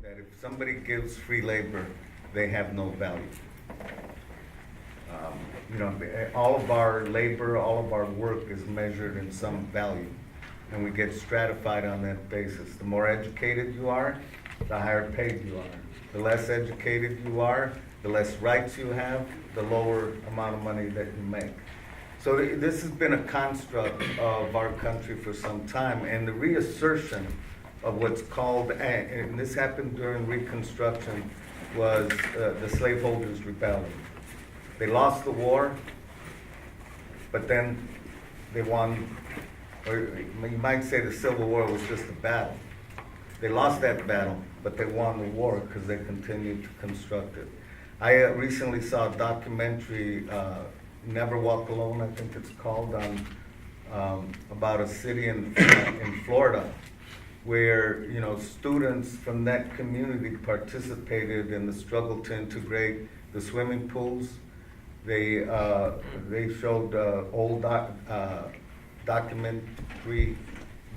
that if somebody gives free labor, they have no value. All of our labor, all of our work is measured in some value, and we get stratified on that basis. The more educated you are, the higher paid you are. The less educated you are, the less rights you have, the lower amount of money that you make. So this has been a construct of our country for some time, and the reassertion of what's called, and this happened during Reconstruction, was the slaveholders' rebellion. They lost the war, but then they won, or you might say the Civil War was just a battle. They lost that battle, but they won the war because they continued to construct it. I recently saw a documentary, Never Walk Alone, I think it's called, about a city in Florida, where students from that community participated in the struggle to integrate the swimming pools. They showed old documentary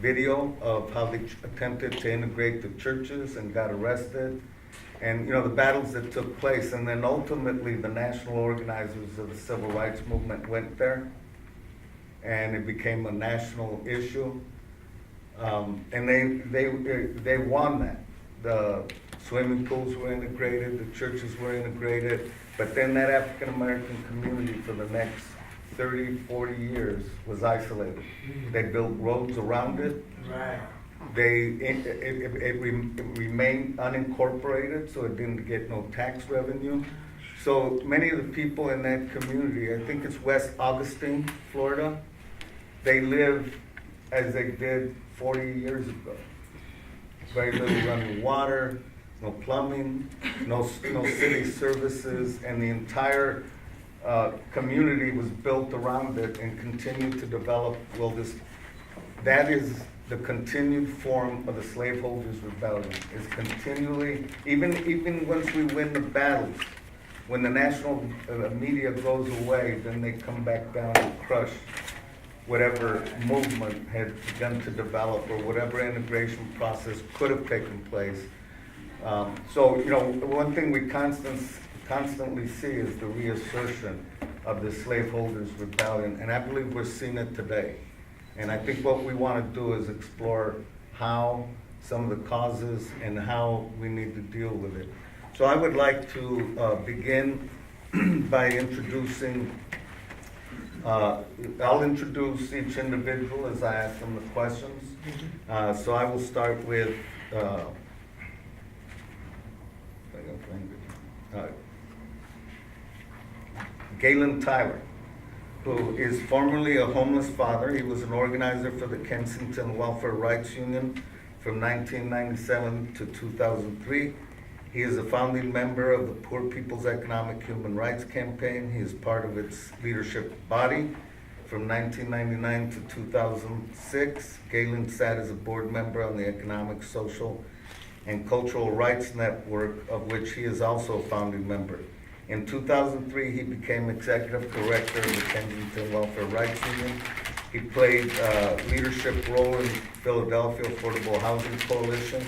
video of how they attempted to integrate the churches and got arrested, and the battles that took place. And then ultimately the national organizers of the civil rights movement went there, and it became a national issue. And they won that. The swimming pools were integrated, the churches were integrated, but then that African American community for the next 30, 40 years was isolated. They built roads around it. Right. It remained unincorporated, so it didn't get no tax revenue. So many of the people in that community, I think it's West Augustine, Florida, they live as they did 40 years ago. Very little running water, no plumbing, no city services, and the entire community was built around it and continued to develop. Well, that is the continued form of the slaveholders' rebellion. Is continually, even once we win the battles, when the national media goes away, then they come back down and crush whatever movement had begun to develop or whatever integration process could have taken place. So one thing we constantly see is the reassertion of the slaveholders' rebellion, and I believe we're seeing it today. And I think what we want to do is explore how some of the causes and how we need to deal with it. So I would like to begin by introducing, I'll introduce each individual as I ask them the questions. So I will start with Galen Tyler, who is formerly a homeless father. He was an organizer for the Kensington Welfare Rights Union from 1997 to 2003. He is a founding member of the Poor People's Economic Human Rights Campaign. He is part of its leadership body from 1999 to 2006. Galen sat as a board member on the Economic, Social, and Cultural Rights Network, of which he is also a founding member. In 2003, he became executive director of the Kensington Welfare Rights Union. He played a leadership role in Philadelphia Affordable Housing Coalition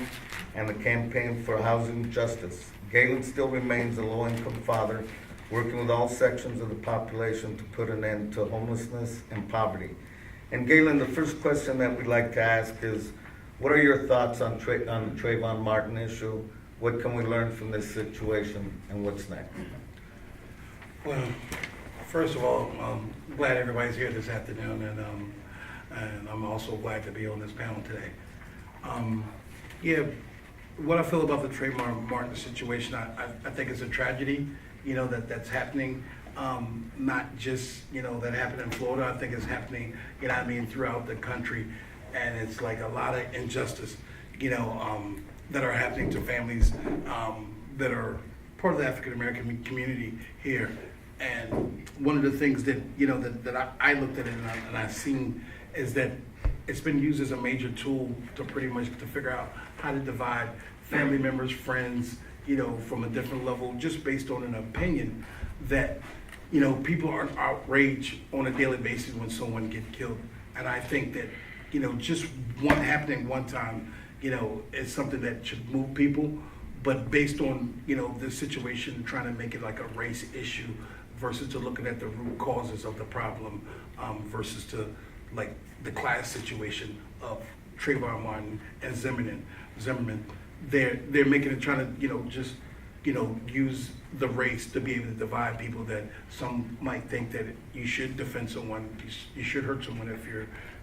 and the Campaign for Housing Justice. Galen still remains a low-income father, working with all sections of the population to put an end to homelessness and poverty. And Galen, the first question that we'd like to ask is, what are your thoughts on the Trayvon Martin issue? What can we learn from this situation, and what's next? Well, first of all, I'm glad everybody's here this afternoon, and I'm also glad to be on this panel today. What I feel about the Trayvon Martin situation, I think it's a tragedy, that's happening. Not just, that happened in Florida. I think it's happening, throughout the country, and it's like a lot of injustice, that are happening to families that are part of the African American community here. And one of the things that that I looked at it and I've seen is that it's been used as a major tool to pretty much to figure out how to divide family members, friends, from a different level, just based on an opinion that people are outraged on a daily basis when someone gets killed. And I think that just one happening one time, is something that should move people. but based on, the situation, trying to make it like a race issue versus to looking at the root causes of the problem, versus to like the class situation of Trayvon Martin and Zimmerman. They're making it, trying to, just, use the race to be able to divide people, that some might think that you should defend someone, you should hurt someone if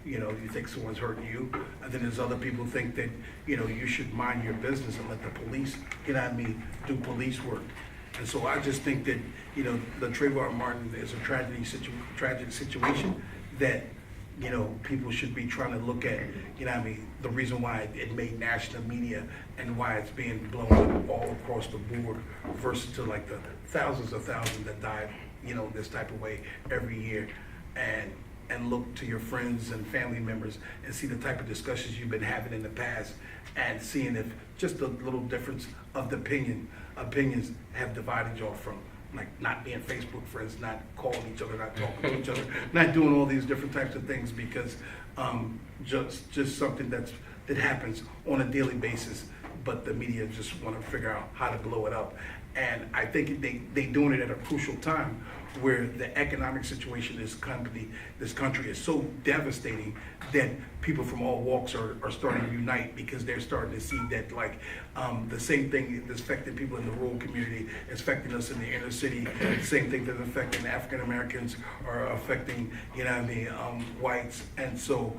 you think someone's hurting you. And then there's other people who think that, you should mind your business and let the police, do police work. And so I just think that, the Trayvon Martin is a tragic situation that, people should be trying to look at, the reason why it made national media and why it's being blown up all across the board versus to like the thousands that died, this type of way every year. And look to your friends and family members and see the type of discussions you've been having in the past, and seeing if just a little difference of the opinions have divided y'all from like not being Facebook friends, not calling each other, not talking to each other, not doing all these different types of things, because just something that happens on a daily basis, but the media just want to figure out how to blow it up. And I think they doing it at a crucial time where the economic situation in this country is so devastating that people from all walks are starting to unite, because they're starting to see that the same thing that's affecting people in the rural community is affecting us in the inner city. The same thing that's affecting African Americans are affecting whites. And so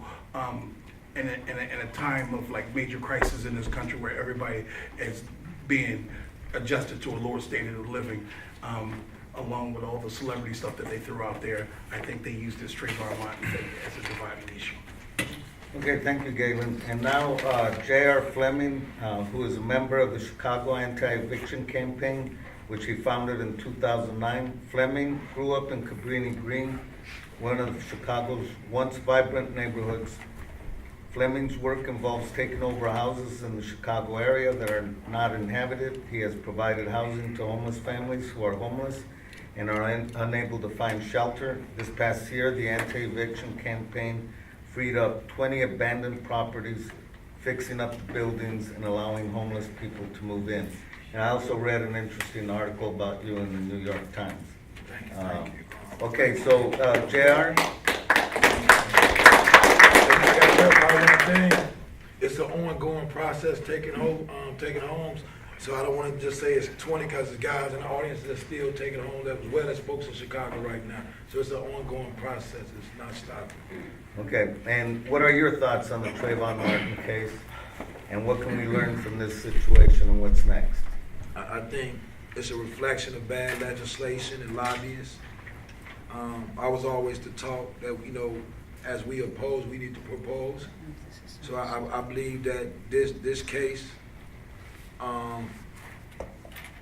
in a time of like major crisis in this country where everybody is being adjusted to a lower standard of living, along with all the celebrity stuff that they threw out there, I think they used this Trayvon Martin thing as a dividing issue. Okay, thank you, Galen. And now J.R. Fleming, who is a member of the Chicago Anti-Eviction Campaign, which he founded in 2009. Fleming grew up in Cabrini Green, one of Chicago's once vibrant neighborhoods. Fleming's work involves taking over houses in the Chicago area that are not inhabited. He has provided housing to homeless families who are homeless and are unable to find shelter. This past year, the anti-eviction campaign freed up 20 abandoned properties, fixing up the buildings and allowing homeless people to move in. And I also read an interesting article about you in the New York Times. Thank you. Okay, so JR? It's an ongoing process taking homes. So I don't want to just say it's 20 because there's guys in the audience that are still taking homes as well as folks in Chicago right now. So it's an ongoing process. It's not stopping. Okay, and what are your thoughts on the Trayvon Martin case? And what can we learn from this situation and what's next? I think it's a reflection of bad legislation and lobbyists. I was always the talk that, as we oppose, we need to propose. So I believe that this case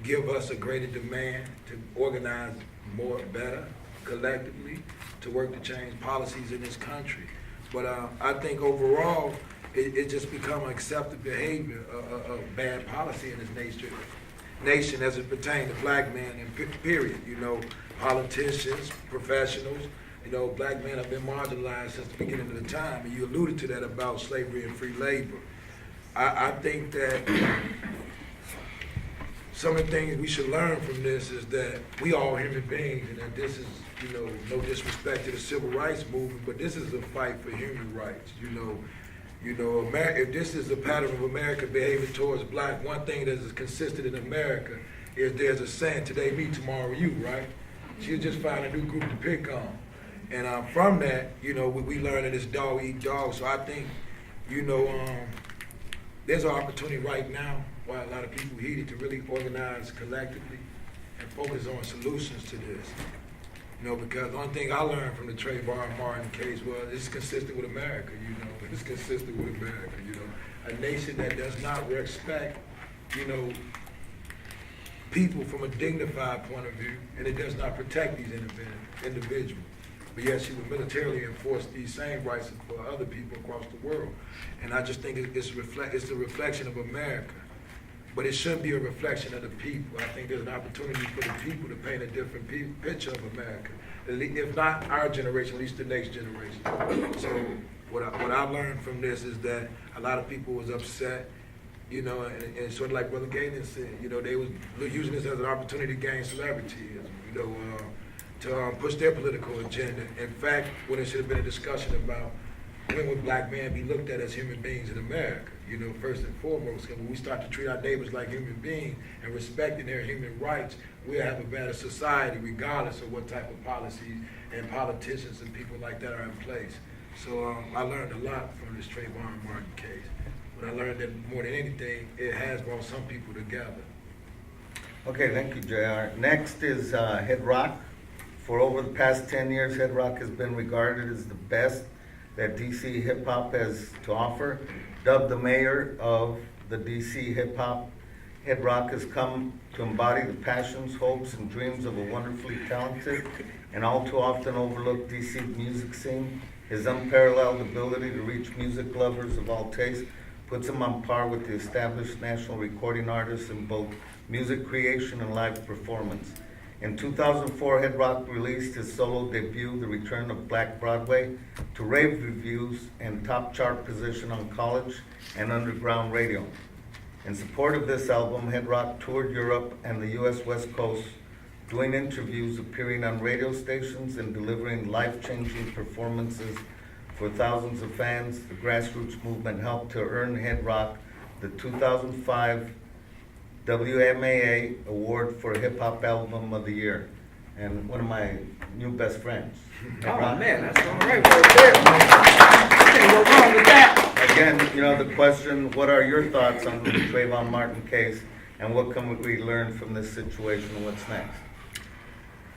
give us a greater demand to organize better, collectively, to work to change policies in this country. But I think overall, it just become accepted behavior of bad policy in this nation as it pertains to black men, and period. Politicians, professionals. Black men have been marginalized since the beginning of the time, and you alluded to that about slavery and free labor. I think that some of the things we should learn from this is that we all human beings, and that this is, no disrespect to the civil rights movement, but this is a fight for human rights. If this is the pattern of America behaving towards black, one thing that is consistent in America is there's a saying, today me, tomorrow you, right? So you just find a new group to pick on. And from that, we learn that it's dog eat dog. So I think, there's an opportunity right now while a lot of people heated to really organize collectively and focus on solutions to this. Because the only thing I learned from the Trayvon Martin case was it's consistent with America, It's consistent with America, A nation that does not respect, people from a dignified point of view, and it does not protect these individuals. But yet she would militarily enforce these same rights for other people across the world. And I just think it's a reflection of America. But it shouldn't be a reflection of the people. I think there's an opportunity for the people to paint a different picture of America. If not our generation, at least the next generation. So what I learned from this is that a lot of people was upset You know, and sort of like Brother Gaten said, you know, they was using this as an opportunity to gain celebrity, you know, to push their political agenda. In fact, when it should have been a discussion about when would black men be looked at as human beings in America, you know, first and foremost, and when we start to treat our neighbors like human beings and respecting their human rights, we'll have a better society regardless of what type of policies and politicians and people like that are in place. So I learned a lot from this Trayvon Martin case. But I learned that more than anything, it has brought some people together. Okay, thank you, JR. Next is Head Rock. For over the past 10 years, Head Rock has been regarded as the best that DC hip hop has to offer. Dubbed the mayor of the DC hip hop, Head Rock has come to embody the passions, hopes, and dreams of a wonderfully talented and all too often overlooked DC music scene. His unparalleled ability to reach music lovers of all tastes puts him on par with the established national recording artists in both music creation and live performance. In 2004, Head Rock released his solo debut, The Return of Black Broadway, to rave reviews and top chart position on college and underground radio. In support of this album, Head Rock toured Europe and the US West Coast, doing interviews, appearing on radio stations, and delivering life-changing performances for thousands of fans. The grassroots movement helped to earn Head Rock the 2005 WMAA Award for Hip Hop Album of the Year, and one of my new best friends. Oh man, that's all right right there. Can't go wrong with that. Again, you know, the question, what are your thoughts on the Trayvon Martin case, and what can we learn from this situation, and what's next?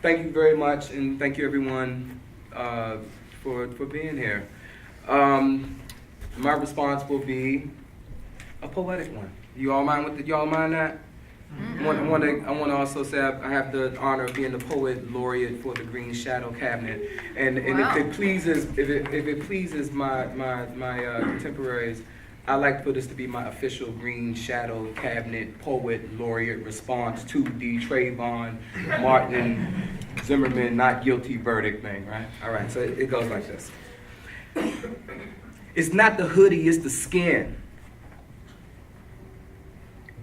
Thank you very much, and thank you everyone for being here. My response will be a poetic one. Y'all mind that? I want to also say I have the honor of being the poet laureate for the Green Shadow Cabinet, and Wow. if it pleases my contemporaries, I like for this to be my official Green Shadow Cabinet poet laureate response to the Trayvon Martin Zimmerman not guilty verdict thing, right? All right, so it goes like this. It's not the hoodie, it's the skin.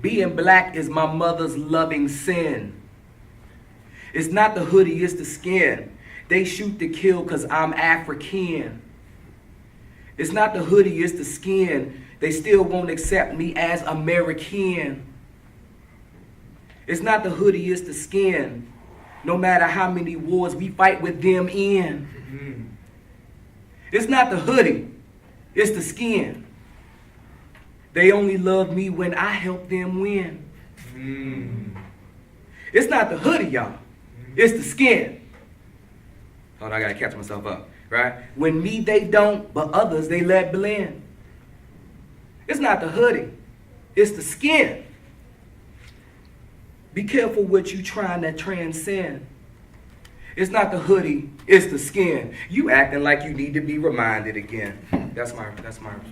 Being black is my mother's loving sin. It's not the hoodie, it's the skin. They shoot to kill cause I'm African. It's not the hoodie, it's the skin. They still won't accept me as American. It's not the hoodie, it's the skin. No matter how many wars we fight with them in. It's not the hoodie, it's the skin. They only love me when I help them win. It's not the hoodie, y'all. It's the skin. Hold on, I gotta catch myself up, right? When me, they don't, but others, they let blend. It's not the hoodie. It's the skin. Be careful what you trying to transcend. It's not the hoodie, it's the skin. You acting like you need to be reminded again. That's my official response.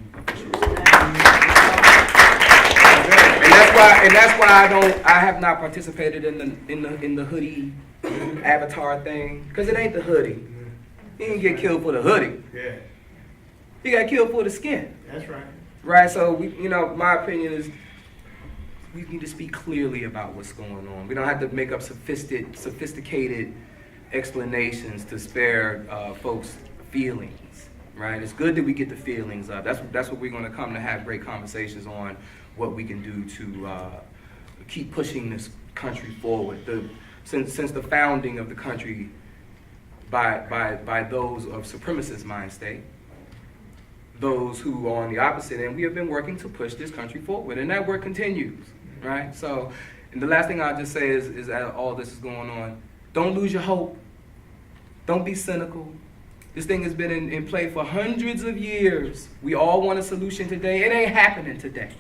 And that's why I have not participated in the hoodie avatar thing, because it ain't the hoodie. He didn't get killed for the hoodie. Yeah, He got killed for the skin. that's right. Right, so my opinion is we need to speak clearly about what's going on. We don't have to make up sophisticated explanations to spare folks' feelings, right? It's good that we get the feelings up. That's what we're going to come to have great conversations on, what we can do to keep pushing this country forward. Since the founding of the country by those of supremacist mind state, those who are on the opposite end, we have been working to push this country forward, and that work continues, right? So, and the last thing I'll just say is that all this is going on, don't lose your hope. Don't be cynical. This thing has been in play for hundreds of years. We all want a solution today. It ain't happening today.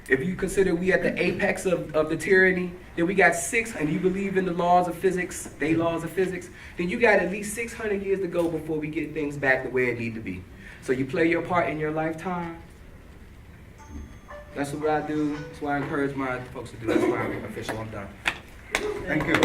If you consider we at the apex of the tyranny, then we got and you believe in the laws of physics, they laws of physics, then you got at least 600 years to go before we get things back the way it need to be. So you play your part in your lifetime. That's what I do. That's what I encourage my folks to do. That's why I'm official. I'm done. Thank you.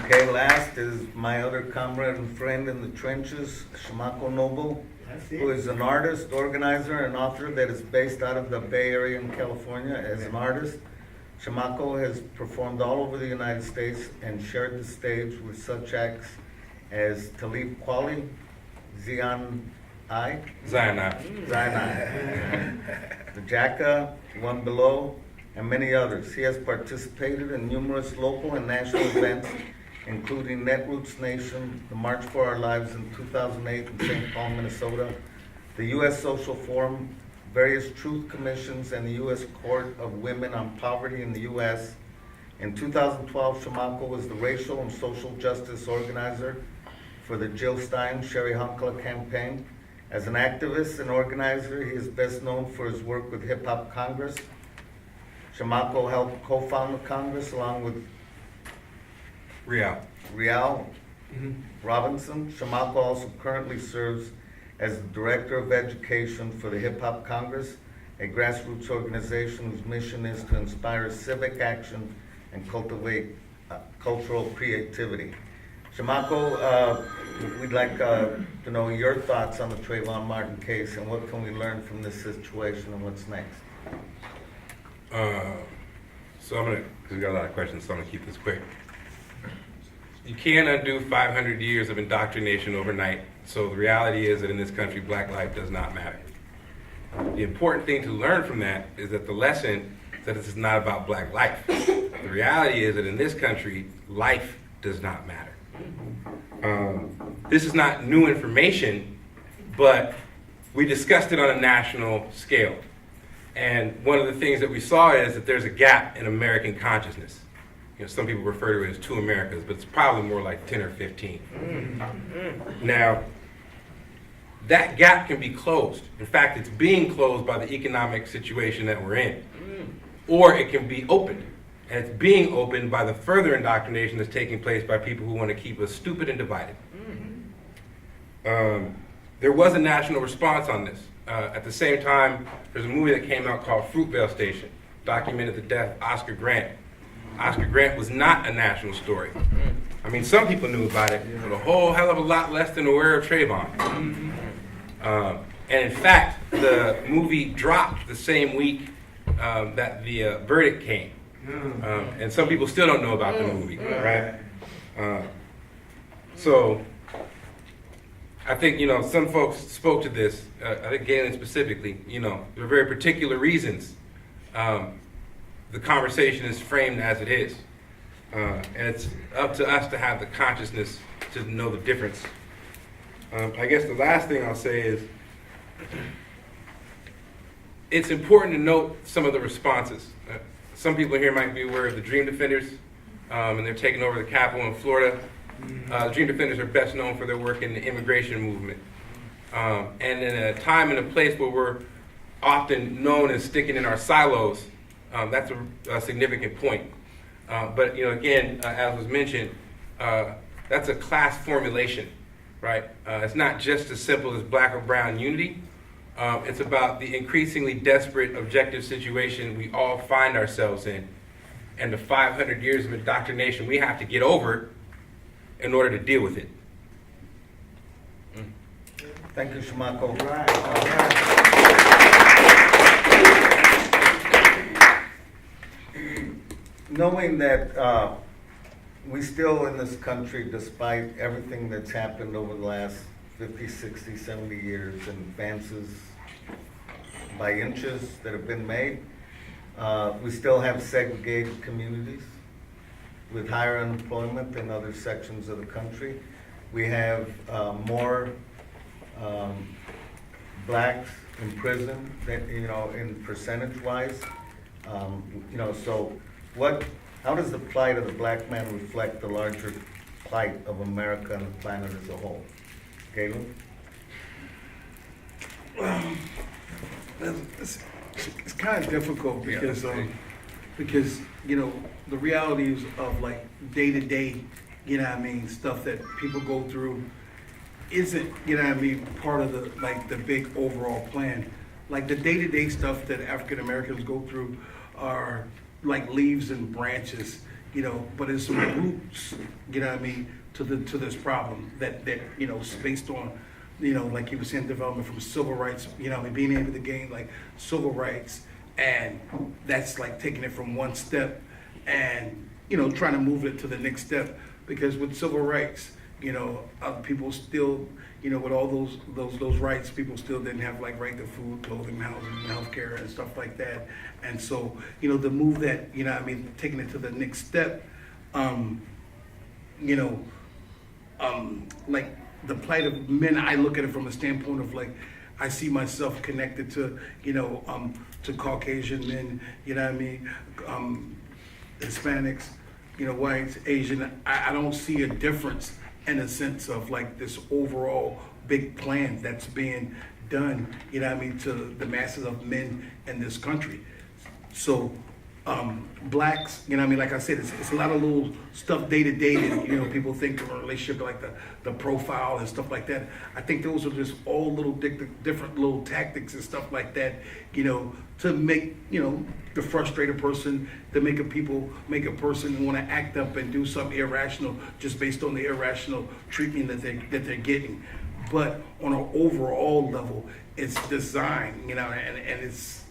Okay, last is my other comrade and friend in the trenches, Shamako Noble, who is an artist, organizer, and author that is based out of the Bay Area in California. As an artist, Shamako has performed all over the United States and shared the stage with such acts as Talib Kweli, Zion I, the Jacka, One Below, and many others. He has participated in numerous local and national events, including Netroots Nation, the March for Our Lives in 2008 in St. Paul, Minnesota, the U.S. Social Forum, various truth commissions, and the U.S. Court of Women on Poverty in the U.S. In 2012, Shamako was the racial and social justice organizer for the Jill Stein, Sherry Hunkla campaign. As an activist and organizer, he is best known for his work with Hip Hop Congress. Shamako helped co-found the Congress along with Rial Robinson. Shamako also currently serves as the Director of Education for the Hip Hop Congress, a grassroots organization whose mission is to inspire civic action and cultivate cultural creativity. Shamako, we'd like to know your thoughts on the Trayvon Martin case and what can we learn from this situation and what's next? So I'm gonna, because we got a lot of questions, so I'm gonna keep this quick. You can't undo 500 years of indoctrination overnight. So the reality is that in this country, black life does not matter. The important thing to learn from that is that the lesson is that this is not about black life. The reality is that in this country, life does not matter. This is not new information, but we discussed it on a national scale. And one of the things that we saw is that there's a gap in American consciousness. You know, some people refer to it as 2 Americas, but it's probably more like 10 or 15. Now, that gap can be closed. In fact, it's being closed by the economic situation that we're in. Or it can be opened. And it's being opened by the further indoctrination that's taking place by people who want to keep us stupid and divided. There was a national response on this. At the same time, there's a movie that came out called Fruitvale Station, documented the death of Oscar Grant. Oscar Grant was not a national story. I mean, some people knew about it, but a whole hell of a lot less than aware of Trayvon. And in fact, the movie dropped the same week that the verdict came. And some people still don't know about the movie, right? So I think, you know, some folks spoke to this, I think Galen specifically, you know, there are very particular reasons the conversation is framed as it is. And it's up to us to have the consciousness to know the difference. I guess the last thing I'll say is it's important to note some of the responses. Some people here might be aware of the Dream Defenders, and they're taking over the Capitol in Florida. The Dream Defenders are best known for their work in the immigration movement. And in a time and a place where we're often known as sticking in our silos, that's a significant point. But, you know, again, as was mentioned, that's a class formulation, right? It's not just as simple as black or brown unity. It's about the increasingly desperate objective situation we all find ourselves in and the 500 years of indoctrination we have to get over in order to deal with it. Thank you, Shamako. Knowing that we still in this country, despite everything that's happened over the last 50, 60, 70 years and advances by inches that have been made, we still have segregated communities with higher unemployment than other sections of the country. We have more blacks in prison than, you know, in percentage-wise. You know, so how does the plight of the black man reflect the larger plight of America and the planet as a whole? Galen? It's kind of difficult because you know, the realities of like day-to-day, you know what I mean, stuff that people go through isn't, you know what I mean, part of the big overall plan. Like the day-to-day stuff that African Americans go through are like leaves and branches, you know, but there's some roots, you know what I mean, to this problem that, you know, is based on, you know, like you were saying, development from civil rights, you know, I mean, being able to gain like civil rights, and that's like taking it from one step and, you know, trying to move it to the next step, because with civil rights, you know, people still, you know, with all those rights, people still didn't have like right to food, clothing, housing, healthcare, and stuff like that. And so, you know, to move that, you know, I mean, taking it to the next step, you know, like the plight of men, I look at it from a standpoint of like, I see myself connected to, you know, to Caucasian men, you know what I mean, Hispanics, you know, whites, Asian. I don't see a difference in a sense of like this overall big plan that's being done, you know what I mean, to the masses of men in this country. So, blacks, you know what I mean, like I said, it's a lot of little stuff day to day that, you know, people think of a relationship like the profile and stuff like that. I think those are just all little different little tactics and stuff like that, you know, to make, you know, the frustrated person, to make a person want to act up and do something irrational just based on the irrational treatment that they're getting. But on an overall level, it's designed, you know, and it's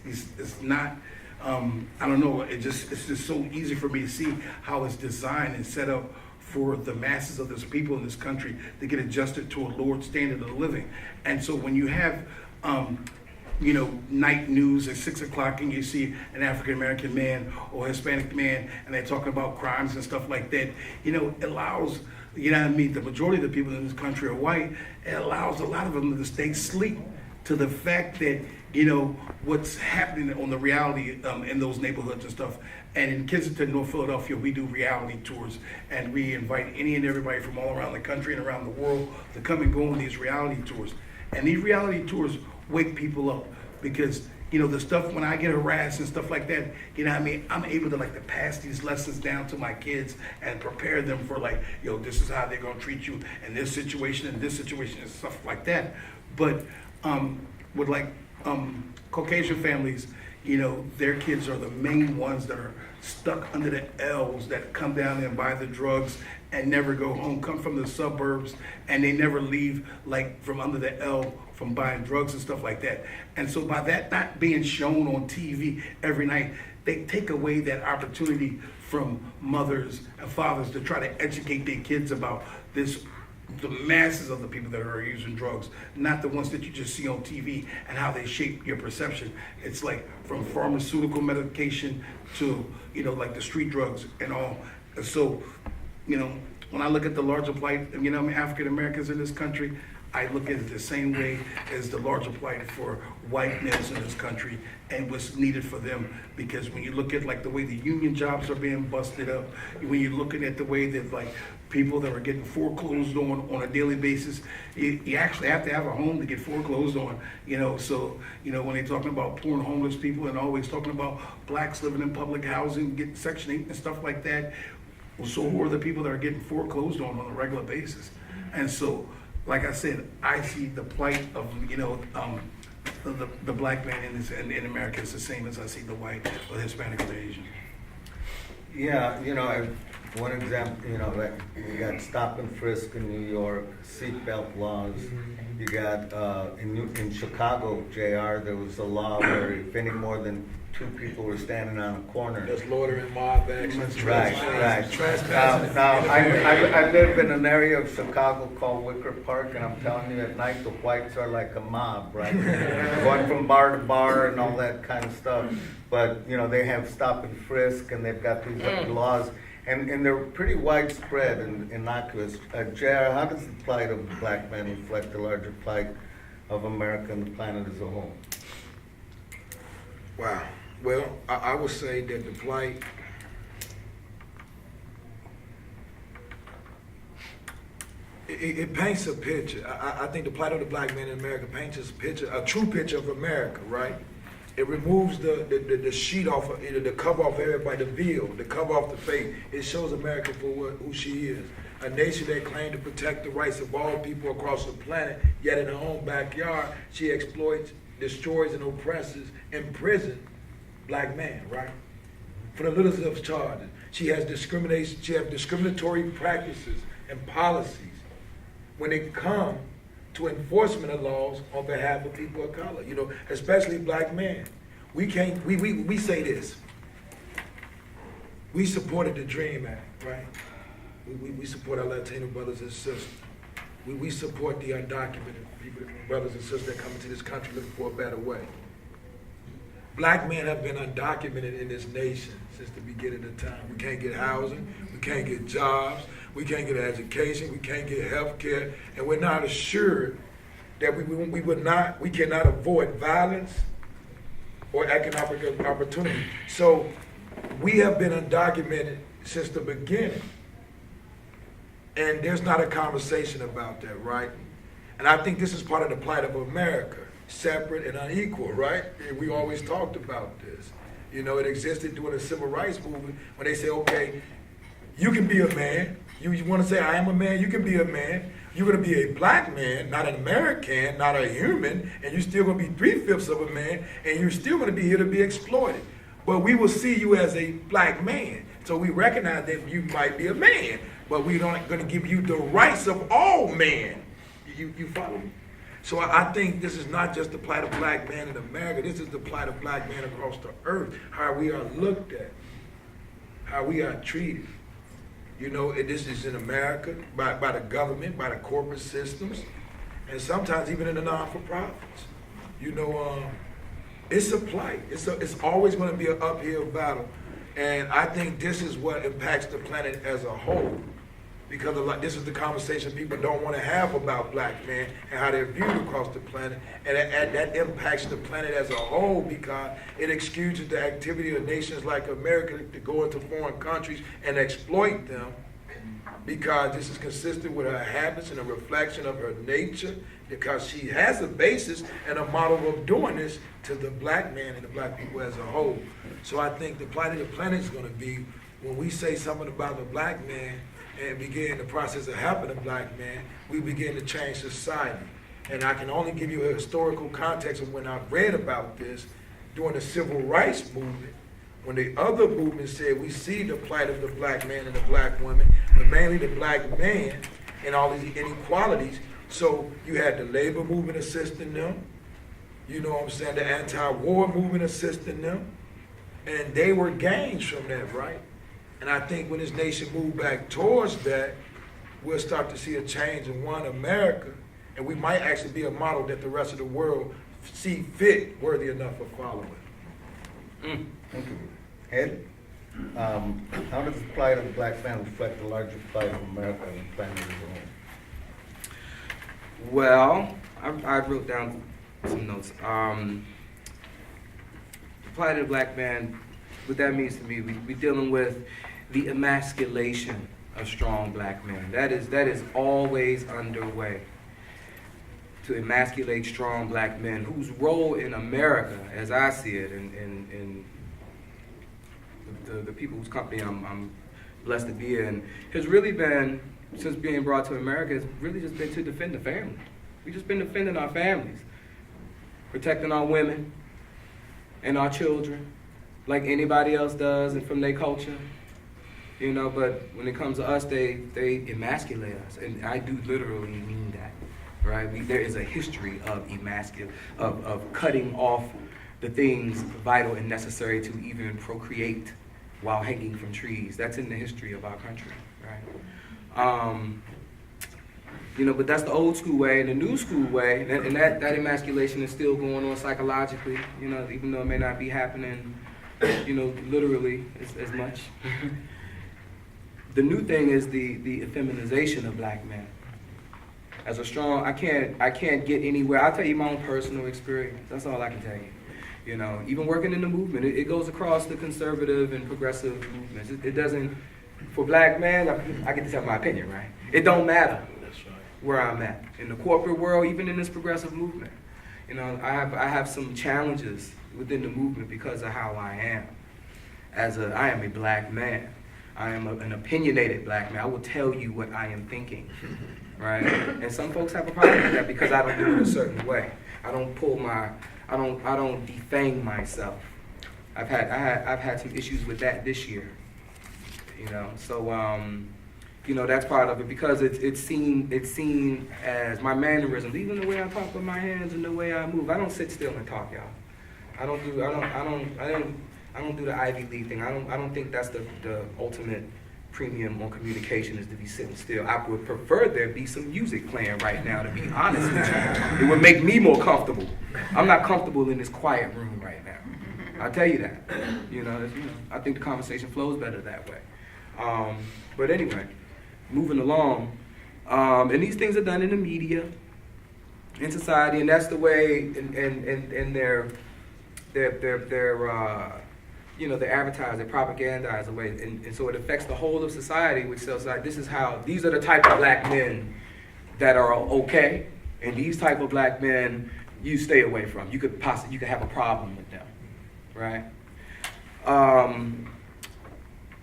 not, I don't know, it's just so easy for me to see how it's designed and set up for the masses of this people in this country to get adjusted to a lower standard of living. And so when you have, you know, night news at 6 o'clock and you see an African-American man or Hispanic man and they're talking about crimes and stuff like that, you know, it allows, you know what I mean, the majority of the people in this country are white. It allows a lot of them to stay asleep to the fact that, you know, what's happening on the reality in those neighborhoods and stuff. And in Kensington, North Philadelphia, we do reality tours, and we invite any and everybody from all around the country and around the world to come and go on these reality tours. And these reality tours wake people up, because, you know, the stuff when I get harassed and stuff like that, you know what I mean, I'm able to like to pass these lessons down to my kids and prepare them for like, yo, this is how they're gonna treat you in this situation and stuff like that. But with like Caucasian families, you know, their kids are the main ones that are stuck under the L's, that come down and buy the drugs and never go home, come from the suburbs, and they never leave like from under the L from buying drugs and stuff like that. And so by that not being shown on TV every night, they take away that opportunity from mothers and fathers to try to educate their kids about this, the masses of the people that are using drugs, not the ones that you just see on TV and how they shape your perception. It's like from pharmaceutical medication to, you know, like the street drugs and all. And so, you know, when I look at the larger plight, you know, I mean, African Americans in this country, I look at it the same way as the larger plight for white males in this country and what's needed for them. Because when you look at like the way the union jobs are being busted up, when you're looking at the way that like people that are getting foreclosed on a daily basis, you actually have to have a home to get foreclosed on, you know. So, you know, when they're talking about poor and homeless people and always talking about blacks living in public housing, getting Section 8 and stuff like that, so who are the people that are getting foreclosed on a regular basis? And so, like I said, I see the plight of, you know, the black man in America is the same as I see the white or Hispanic or Asian. Yeah, you know, one example, you know, like you got stop and frisk in New York, seatbelt laws. You got in Chicago, JR, there was a law where if any more than two people were standing on a corner. That's loitering, mob actions. Right. Trespassing. Now I live in an area of Chicago called Wicker Park, and I'm telling you, at night the whites are like a mob, right? Going from bar to bar and all that kind of stuff. But you know, they have stop and frisk, and they've got these other laws, and they're pretty widespread and innocuous. JR, how does the plight of the black man reflect the larger plight of America and the planet as a whole? Wow. Well, I would say that the plight, it paints a picture. I think the plight of the black man in America paints a picture, a true picture of America, right? It removes the sheet off, the cover off everybody, the veil, the cover off the face. It shows America for who she is. A nation that claimed to protect the rights of all people across the planet, yet in her own backyard, she exploits, destroys, and oppresses, imprisons black man, right? For the littlest of charges. She has discrimination. She has discriminatory practices and policies when it comes to enforcement of laws on behalf of people of color. You know, especially black men. We can't. We say this. We supported the DREAM Act, right? We support our Latino brothers and sisters. We support the undocumented people, brothers and sisters that come into this country looking for a better way. Black men have been undocumented in this nation since the beginning of time. We can't get housing, we can't get jobs, we can't get education, we can't get health care, and we're not assured that we cannot avoid violence or economic opportunity. So we have been undocumented since the beginning. And there's not a conversation about that, right? And I think this is part of the plight of America, separate and unequal, right? And we always talked about this. You know, it existed during the civil rights movement when they say, okay, you can be a man. You want to say, I am a man, you can be a man. You're going to be a black man, not an American, not a human, and you're still going to be 3/5 of a man, and you're still going to be here to be exploited. But we will see you as a black man. So we recognize that you might be a man, but we're not going to give you the rights of all men. You follow me? So I think this is not just the plight of black man in America. This is the plight of black men across the earth, how we are looked at, how we are treated. You know, this is in America by the government, by the corporate systems, and sometimes even in the non-for-profits. You know, it's a plight. It's always going to be an uphill battle. And I think this is what impacts the planet as a whole. Because this is the conversation people don't want to have about black men and how they're viewed across the planet. And that impacts the planet as a whole because it excuses the activity of nations like America to go into foreign countries and exploit them, because this is consistent with her habits and a reflection of her nature, because she has a basis and a model of doing this to the black man and the black people as a whole. So I think the plight of the planet is going to be when we say something about the black man and begin the process of helping the black man, we begin to change society. And I can only give you a historical context of when I've read about this during the civil rights movement, when the other movement said we see the plight of the black man and the black woman, but mainly the black man and all these inequalities. So you had the labor movement assisting them, you know what I'm saying, the anti-war movement assisting them, and they were gains from that, right? And I think when this nation moves back towards that, we'll start to see a change in one America, and we might actually be a model that the rest of the world see fit, worthy enough of following. Thank you. Ed, how does the plight of the black man reflect the larger plight of America and the planet as a whole? Well, I wrote down some notes. The plight of the black man, what that means to me, we're dealing with the emasculation of strong black men. That is always underway. To emasculate strong black men whose role in America, as I see it, in the people whose company I'm blessed to be in, has really been, since being brought to America, has really just been to defend the family. We've just been defending our families, protecting our women and our children, like anybody else does and from their culture. You know, but when it comes to us, they emasculate us, and I do literally mean that, right? There is a history of of cutting off the things vital and necessary to even procreate while hanging from trees. That's in the history of our country, right? You know, but that's the old school way. And the new school way, and that emasculation is still going on psychologically, you know, even though it may not be happening, you know, literally as much. The new thing is the effeminization of black men. As a strong, I can't get anywhere. I'll tell you my own personal experience. That's all I can tell you. You know, even working in the movement, it goes across the conservative and progressive movements. It doesn't, for black men, I get to tell my opinion, right? It don't matter where I'm at. In the corporate world, even in this progressive movement. You know, I have some challenges within the movement because of how I am. I am a black man. I am an opinionated black man. I will tell you what I am thinking, right? And some folks have a problem with that because I don't do it a certain way. I don't defang myself. I've had some issues with that this year. you know. So, you know, that's part of it because it's seen as my mannerisms, even the way I talk with my hands and the way I move. I don't sit still and talk, y'all. I don't do the Ivy League thing. I don't think that's the ultimate premium on communication is to be sitting still. I would prefer there be some music playing right now, to be honest with you. It would make me more comfortable. I'm not comfortable in this quiet room right now. I'll tell you that. You know, I think the conversation flows better that way. But anyway, moving along, and these things are done in the media, in society, and that's the way in their you know, they advertise, they propagandize away, and so it affects the whole of society, which says like, these are the type of black men that are okay, and these type of black men you stay away from. You could have a problem with them, right?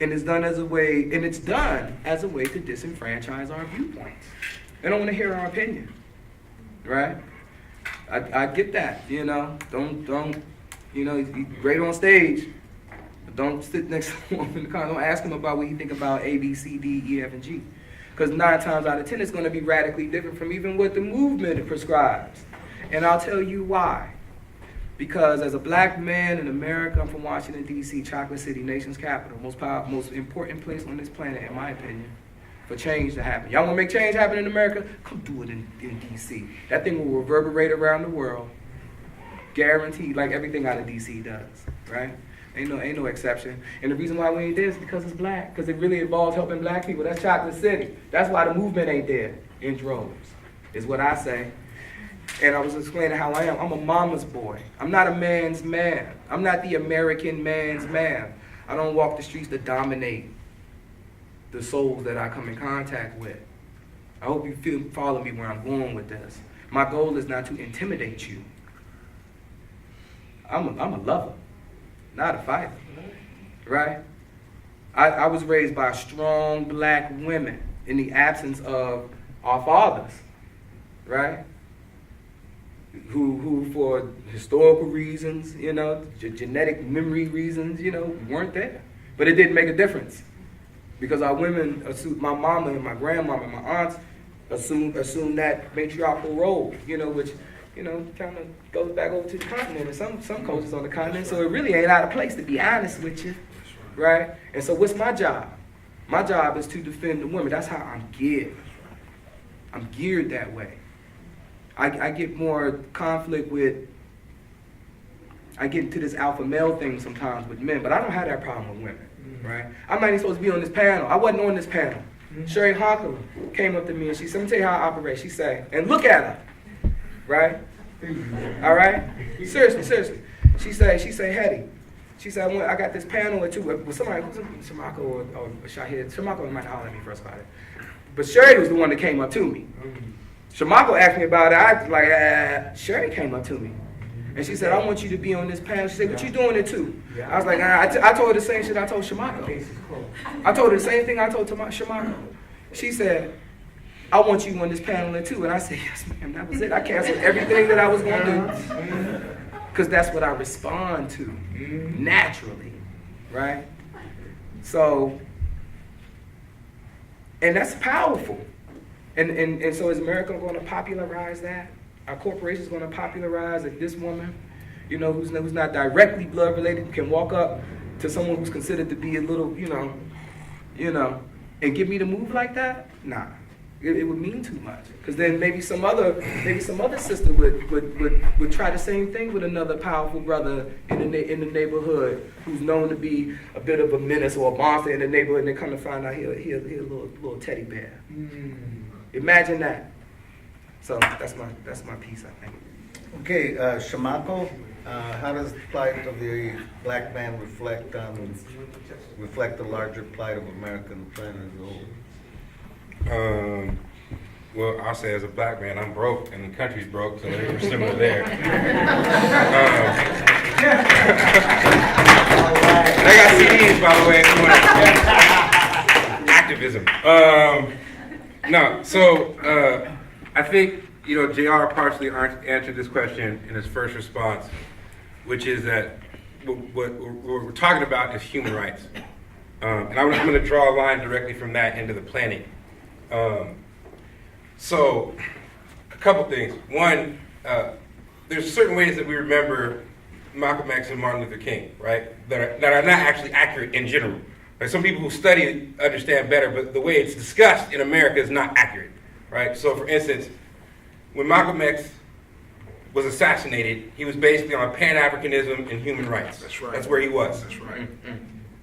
And it's done as a way, to disenfranchise our viewpoints. They don't want to hear our opinion, right? I get that, you know. Don't, you know, he's great on stage. Don't sit next to him in the car. Don't ask him about what he think about A, B, C, D, E, F, and G. Because 9 times out of 10, it's going to be radically different from even what the movement prescribes. And I'll tell you why. Because as a black man in America, I'm from Washington, D.C., Chocolate City, nation's capital, most important place on this planet, in my opinion, for change to happen. Y'all want to make change happen in America? Come do it in D.C. That thing will reverberate around the world. Guaranteed, like everything out of D.C. does, right? Ain't no exception. And the reason why we ain't there is because it's black. Because it really involves helping black people. That's Chocolate City. That's why the movement ain't there in droves, is what I say. And I was explaining how I am. I'm a mama's boy. I'm not a man's man. I'm not the American man's man. I don't walk the streets to dominate the souls that I come in contact with. I hope you follow me where I'm going with this. My goal is not to intimidate you. I'm a lover, not a fighter, right? I was raised by strong black women in the absence of our fathers, right? Who for historical reasons, you know, genetic memory reasons, you know, weren't there. But it didn't make a difference because our women, my mama and my grandmama and my aunts assumed that matriarchal role, you know, which, you know, kind of goes back over to the continent and some cultures on the continent. So it really ain't out of place, to be honest with you, right? And so what's my job? My job is to defend the women. That's how I'm geared. I'm geared that way. I get more conflict with, I get into this alpha male thing sometimes with men, but I don't have that problem with women, right? I'm not even supposed to be on this panel. I wasn't on this panel. Sherry Hawker came up to me and she said, let me tell you how I operate. She said, and look at her, right? All right? Seriously. She said, Hetty, she said, I got this panel with somebody, Shamako or Shahid. Shamako might holler at me first about it. But Sherry was the one that came up to me. Shamako asked me about it. I was like, Sherry came up to me. And she said, I want you to be on this panel. She said, but you doing it too. I was like, I told her the same shit I told Shamako. I told her the same thing I told Shamako. She said, I want you on this panel too. And I said, yes, ma'am, that was it. I canceled everything that I was going to do. Because that's what I respond to naturally, right? So, and that's powerful. And so is America going to popularize that? Our corporations going to popularize that this woman, you know, who's not directly blood related, can walk up to someone who's considered to be a little, you know, and get me to move like that? Nah, it would mean too much. Because then maybe some other sister would try the same thing with another powerful brother in the neighborhood who's known to be a bit of a menace or a monster in the neighborhood, and they come to find out he a little teddy bear. Imagine that. So that's my piece, I think. Okay, Shamako, how does the plight of the black man reflect the larger plight of America and the planet as a whole? Well, I'll say as a black man, I'm broke and the country's broke, so we're similar there. They got CDs, by the way, if you want activism. No, so I think, you know, JR partially answered this question in his first response, which is that what we're talking about is human rights. And I'm going to draw a line directly from that into the planning. So, a couple things. One, there's certain ways that we remember Malcolm X and Martin Luther King, right? That are not actually accurate in general. Like some people who study understand better, but the way it's discussed in America is not accurate, right? So, for instance, when Malcolm X was assassinated, he was basically on Pan-Africanism and human rights. That's right. That's where he was. That's right.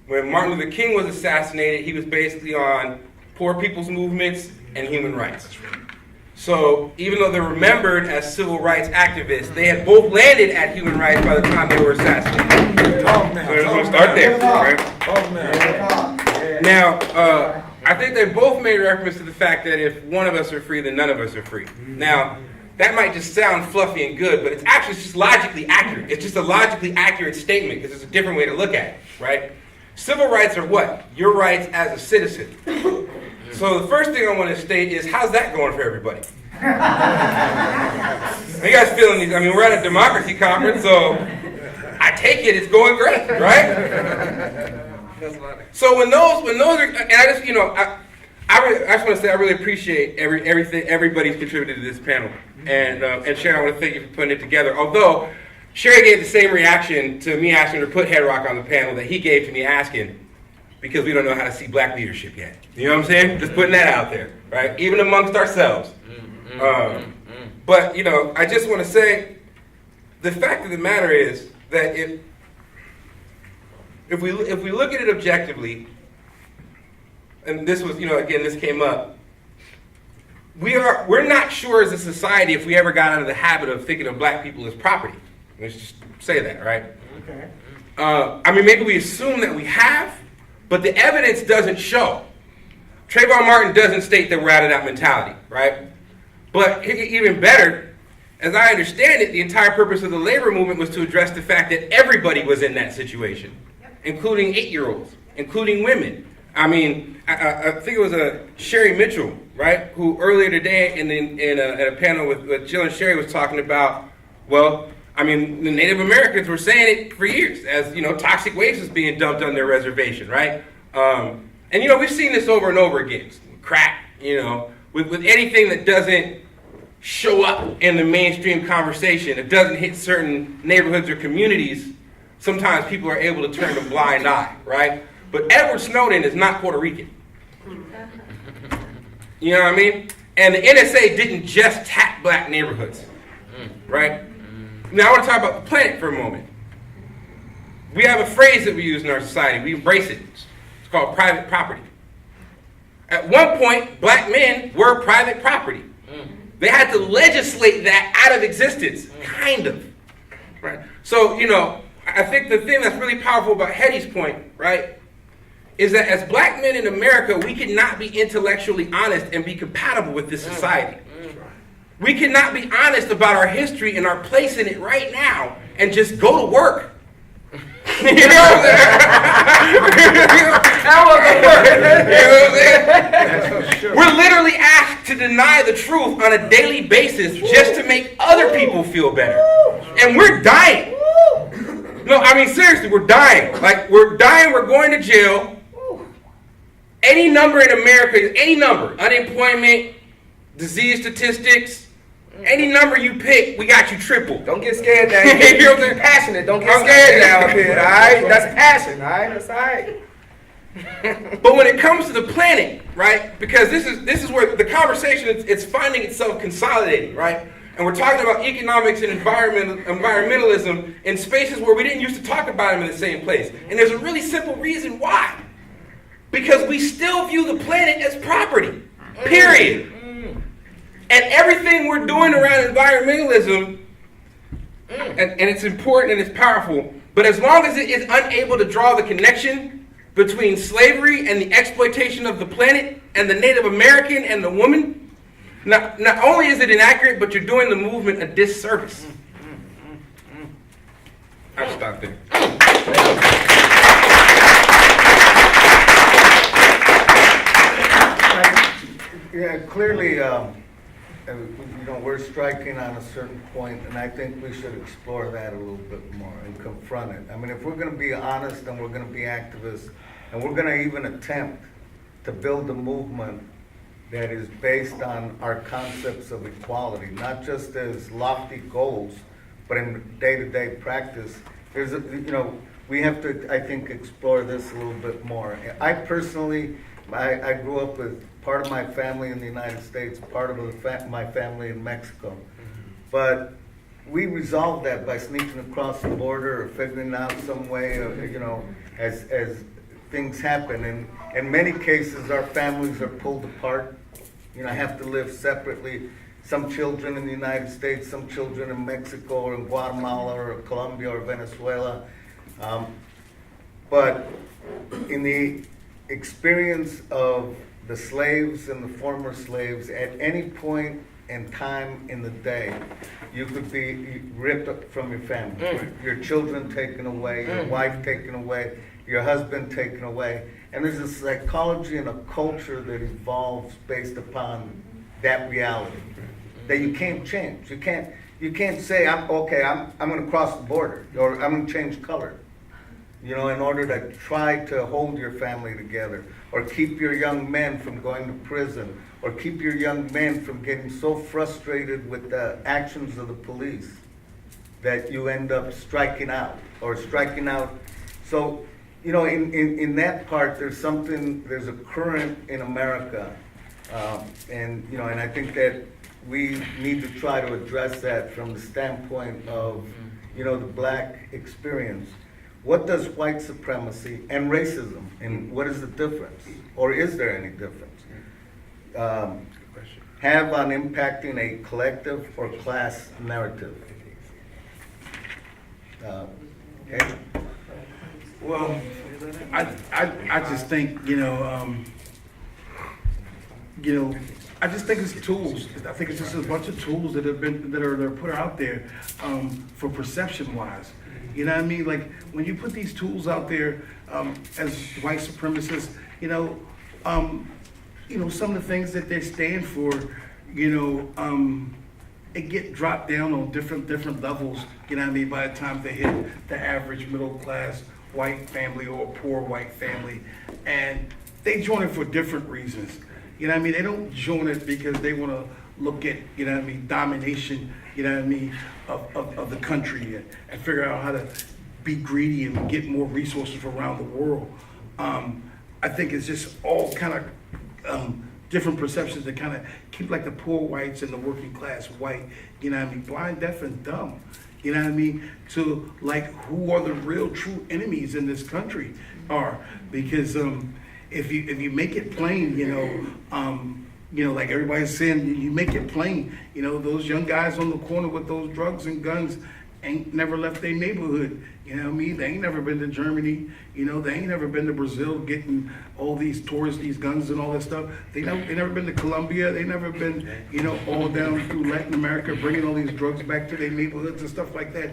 When Martin Luther King was assassinated, he was basically on poor people's movements and human rights. That's right. So even though they're remembered as civil rights activists, they had both landed at human rights by the time they were assassinated. Talk now. So we're going to start there, right? Talk now. Now, I think they both made reference to the fact that if one of us are free, then none of us are free. Now, that might just sound fluffy and good, but it's actually just logically accurate. It's just a logically accurate statement because it's a different way to look at it, right? Civil rights are what? Your rights as a citizen. So the first thing I want to state is, how's that going for everybody? You guys feeling these? I mean, we're at a democracy conference, so I take it it's going great, right? So when those are, and I just, you know, I just want to say I really appreciate everything everybody's contributed to this panel, and Sharon, I want to thank you for putting it together. Although Sherry gave the same reaction to me asking her to put Headrock on the panel that he gave to me asking, because we don't know how to see black leadership yet. You know what I'm saying? Just putting that out there, right? Even amongst ourselves. But you know, I just want to say, the fact of the matter is that if we look at it objectively, and this was, you know, again, this came up, we're not sure as a society if we ever got out of the habit of thinking of black people as property. Let's just say that, right? Okay. I mean, maybe we assume that we have, but the evidence doesn't show. Trayvon Martin doesn't state that we're out of that mentality, right? But even better, as I understand it, the entire purpose of the labor movement was to address the fact that everybody was in that situation, including 8-year-olds, including women. I mean, I think it was Sherry Mitchell, right, who earlier today at a panel with Jill and Sherry was talking about, well, I mean, the Native Americans were saying it for years, as, you know, toxic waste was being dumped on their reservation, right? And, you know, we've seen this over and over again. Crack, you know, with anything that doesn't show up in the mainstream conversation, it doesn't hit certain neighborhoods or communities, sometimes people are able to turn a blind eye, right? But Edward Snowden is not Puerto Rican. You know what I mean? And the NSA didn't just tap black neighborhoods, right? Now I want to talk about the planet for a moment. We have a phrase that we use in our society. We embrace it. It's called private property. At one point, black men were private property. They had to legislate that out of existence, kind of. Right? So, you know, I think the thing that's really powerful about Hetty's point, right, is that as black men in America, we cannot be intellectually honest and be compatible with this society. We cannot be honest about our history and our place in it right now and just go to work. You know what I'm saying? That wasn't work. You know what I'm saying? We're literally asked to deny the truth on a daily basis just to make other people feel better. And we're dying. No, I mean, seriously, we're dying. Like, we're dying, we're going to jail. Any number in America, any number, unemployment, disease statistics, any number you pick, we got you triple. Don't get scared now. You're passionate. Don't get scared now up here, all right? That's passion, all right? That's all right. But when it comes to the planet, right? Because this is where the conversation it's finding itself consolidating, right? And we're talking about economics and environmentalism in spaces where we didn't used to talk about them in the same place. And there's a really simple reason why. Because we still view the planet as property. Period. And everything we're doing around environmentalism, and it's important and it's powerful, but as long as it is unable to draw the connection between slavery and the exploitation of the planet and the Native American and the woman, not only is it inaccurate, but you're doing the movement a disservice. I'll stop there. Yeah, clearly, you know, we're striking on a certain point, and I think we should explore that a little bit more and confront it. I mean, if we're going to be honest and we're going to be activists, And we're gonna even attempt to build a movement that is based on our concepts of equality, not just as lofty goals, but in day-to-day practice. There's a, we have to, I think, explore this a little bit more. I personally, I grew up with part of my family in the United States, part of my family in Mexico. But we resolved that by sneaking across the border or figuring out some way of, as things happen. And in many cases, our families are pulled apart, have to live separately. Some children in the United States, some children in Mexico or in Guatemala or Colombia or Venezuela. But in the experience of the slaves and the former slaves, at any point in time in the day, you could be ripped up from your family, your children taken away, your wife taken away, your husband taken away. And there's a psychology and a culture that evolves based upon that reality that you can't change. You can't say, I'm going to cross the border, or I'm going to change color, in order to try to hold your family together, or keep your young men from going to prison, or keep your young men from getting so frustrated with the actions of the police that you end up striking out. So, in that part, there's a current in America, and I think that we need to try to address that from the standpoint of, the black experience. What does white supremacy and racism, and what is the difference? Or is there any difference? Have on impacting a collective or class narrative? Okay. Well, I just think, I just think it's tools. I think it's just a bunch of tools that are put out there for perception wise. You know what I mean? Like when you put these tools out there as white supremacists, some of the things that they stand for, it get dropped down on different levels. You know what I mean? By the time they hit the average middle class white family or poor white family, and they join it for different reasons. You know what I mean? They don't join it because they want to look at, domination, of the country and figure out how to be greedy and get more resources from around the world. I think it's just all kind of different perceptions that kind of keep like the poor whites and the working class white, blind, deaf, and dumb. You know what I mean? To like who are the real true enemies in this country are. Because if you make it plain, like everybody's saying, you make it plain, those young guys on the corner with those drugs and guns ain't never left their neighborhood. You know what I mean? They ain't never been to Germany. They ain't never been to Brazil getting all these tourists, these guns and all that stuff. They never been to Colombia. They never been, all down through Latin America, bringing all these drugs back to their neighborhoods and stuff like that.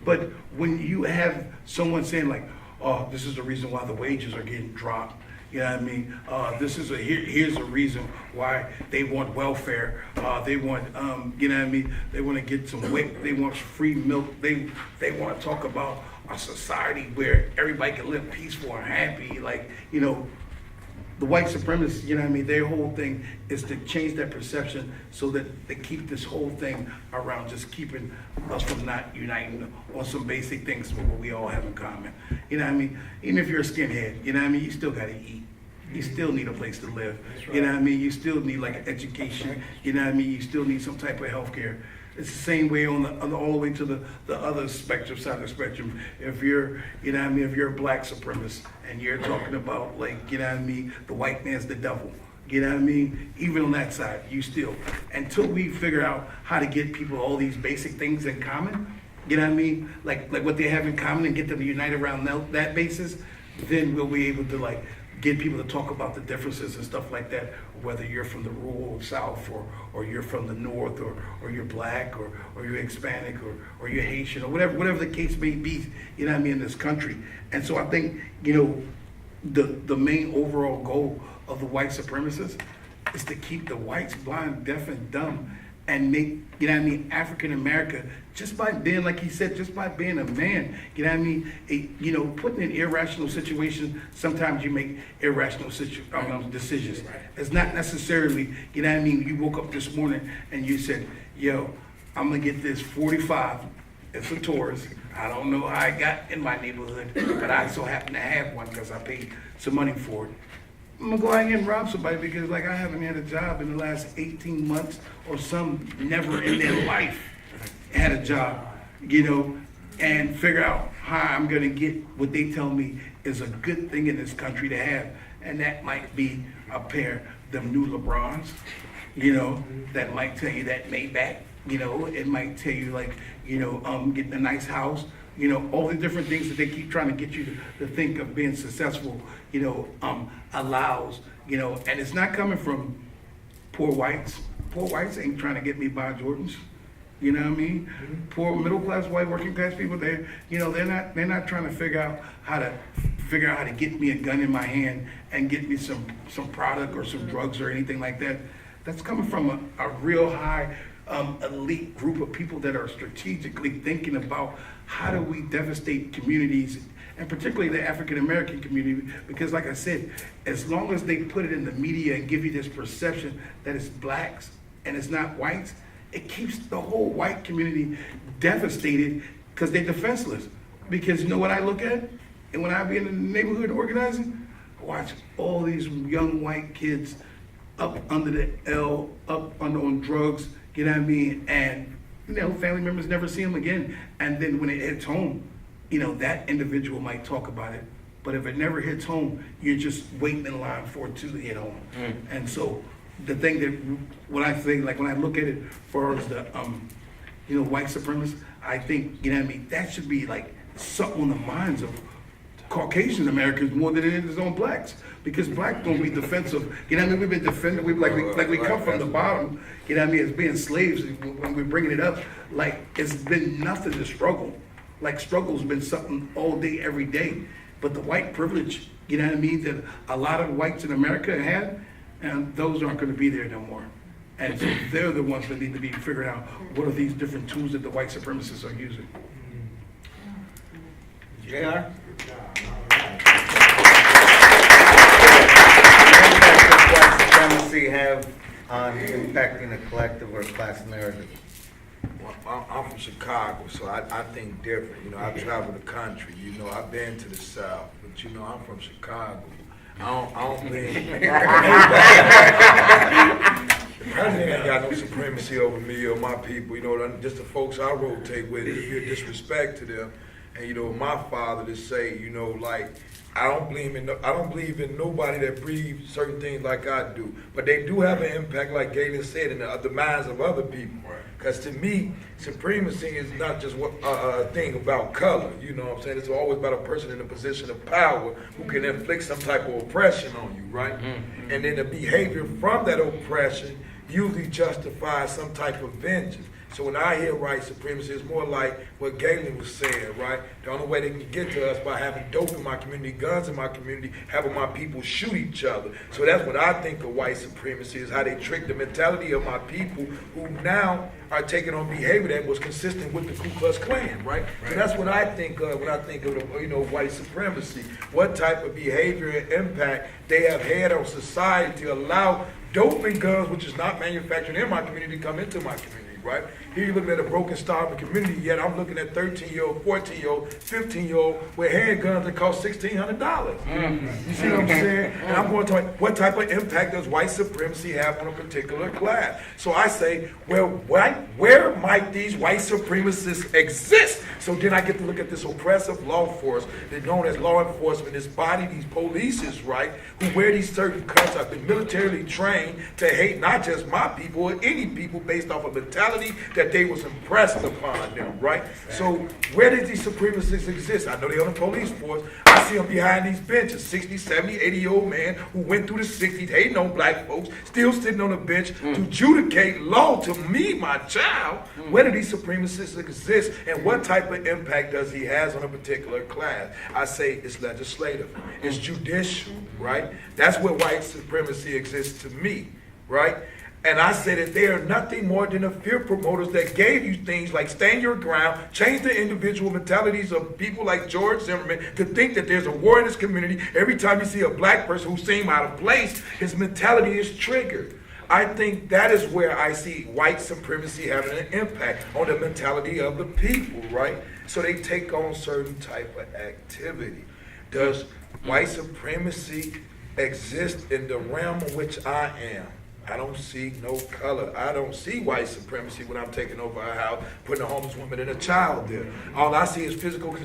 But when you have someone saying like, oh, this is the reason why the wages are getting dropped. You know what I mean? Here's a reason why they want welfare. They want, They want to get some WIC. They want free milk. They want to talk about a society where everybody can live peaceful and happy. Like, the white supremacists, their whole thing is to change that perception so that they keep this whole thing around just keeping us from not uniting on some basic things what we all have in common. Even if you're a skinhead, you still got to eat. You still need a place to live. Right. You still need like an education. You still need some type of health care. It's the same way on all the way to the other spectrum, side of the spectrum. If you're, if you're a black supremacist and you're talking about like, the white man's the devil. Even on that side, you still, until we figure out how to get people all these basic things in common, like what they have in common and get them to unite around that basis, then we'll be able to like get people to talk about the differences and stuff like that, whether you're from the rural South or you're from the North or you're black or you're Hispanic or you're Haitian or whatever the case may be, in this country. And so I think, the main overall goal of the white supremacists is to keep the whites blind, deaf, and dumb and make, you know what I mean, African America, just by being, like he said, just by being a man, you know what I mean, putting in irrational situations, sometimes you make irrational decisions. It's not necessarily, you know what I mean, you woke up this morning and you said, yo, I'm gonna get this 45, it's a Taurus. I don't know how I got in my neighborhood, but I so happen to have one because I paid some money for it. I'm gonna go out here and rob somebody because like I haven't had a job in the last 18 months, or some never in their life had a job, and figure out how I'm gonna get what they tell me is a good thing in this country to have. And that might be a pair of them new LeBrons, that might tell you that Maybach, it might tell you like, getting a nice house, all the different things that they keep trying to get you to think of being successful, allows, and it's not coming from poor whites. Poor whites ain't trying to get me by Jordans. You know what I mean? Poor middle class white working class people, they're not trying to figure out how to get me a gun in my hand and get me some product or some drugs or anything like that. That's coming from a real high elite group of people that are strategically thinking about how do we devastate communities, and particularly the African American community, because like I said, as long as they put it in the media and give you this perception that it's blacks and it's not whites, it keeps the whole white community devastated because they're defenseless. Because you know what I look at? And when I be in the neighborhood organizing, I watch all these young white kids up under the L, up under on drugs, you know what I mean? And, family members never see them again. And then when it hits home, that individual might talk about it. But if it never hits home, you're just waiting in line for it to hit home. And so the thing that, when I think, like when I look at it for the, white supremacists, I think, that should be like something on the minds of Caucasian Americans more than it is on blacks. Because blacks don't be defensive. We've been defending, we come from the bottom, as being slaves, when we're bringing it up, like it's been nothing to struggle. Like struggle's been something all day, every day. But the white privilege, that a lot of whites in America have, and those aren't gonna be there no more. And so they're the ones that need to be figuring out what are these different tools that the white supremacists are using. JR? What does supremacy have on impacting a collective or class narrative? Well, I'm from Chicago, so I think different. I travel the country. I've been to the South, but I'm from Chicago. I don't believe the president ain't got no supremacy over me or my people. Just the folks I rotate with, you disrespect to them. And my father to say, like, I don't believe in nobody that breathes certain things like I do. But they do have an impact, like Galen said, in the minds of other people. Because to me, supremacy is not just a thing about color. You know what I'm saying? It's always about a person in a position of power who can inflict some type of oppression on you, right? And then the behavior from that oppression usually justifies some type of vengeance. So when I hear white supremacy, it's more like what Galen was saying, right? The only way they can get to us by having dope in my community, guns in my community, having my people shoot each other. So that's what I think of white supremacy, is how they trick the mentality of my people who now are taking on behavior that was consistent with the Ku Klux Klan, right? So that's what I think of when I think of white supremacy. What type of behavior and impact they have had on society to allow dope and guns, which is not manufactured in my community, to come into my community. Right? Here you're looking at a broken, starving community, yet I'm looking at 13-year-old, 14-year-old, 15-year-old with handguns that cost $1,600. You see what I'm saying? And I'm going to talk, what type of impact does white supremacy have on a particular class? So I say, well, where might these white supremacists exist? So then I get to look at this oppressive law force, they're known as law enforcement, this body, these polices, right, who wear these certain cuts, have been militarily trained to hate not just my people or any people based off of mentality that they was impressed upon them, right? So where did these supremacists exist? I know they're on the police force. I see them behind these benches, 60, 70, 80-year-old man who went through the 60s, hating on black folks, still sitting on the bench to adjudicate law to me, my child. Where do these supremacists exist, and what type of impact does he has on a particular class? I say it's legislative, it's judicial, right? That's where white supremacy exists to me, right? And I said that they are nothing more than the fear promoters that gave you things like stand your ground, change the individual mentalities of people like George Zimmerman to think that there's a war in this community. Every time you see a black person who seems out of place, his mentality is triggered. I think that is where I see white supremacy having an impact on the mentality of the people, right? So they take on certain type of activity. Does white supremacy exist in the realm in which I am? I don't see no color. I don't see white supremacy when I'm taking over a house, putting a homeless woman and a child there. All I see is physical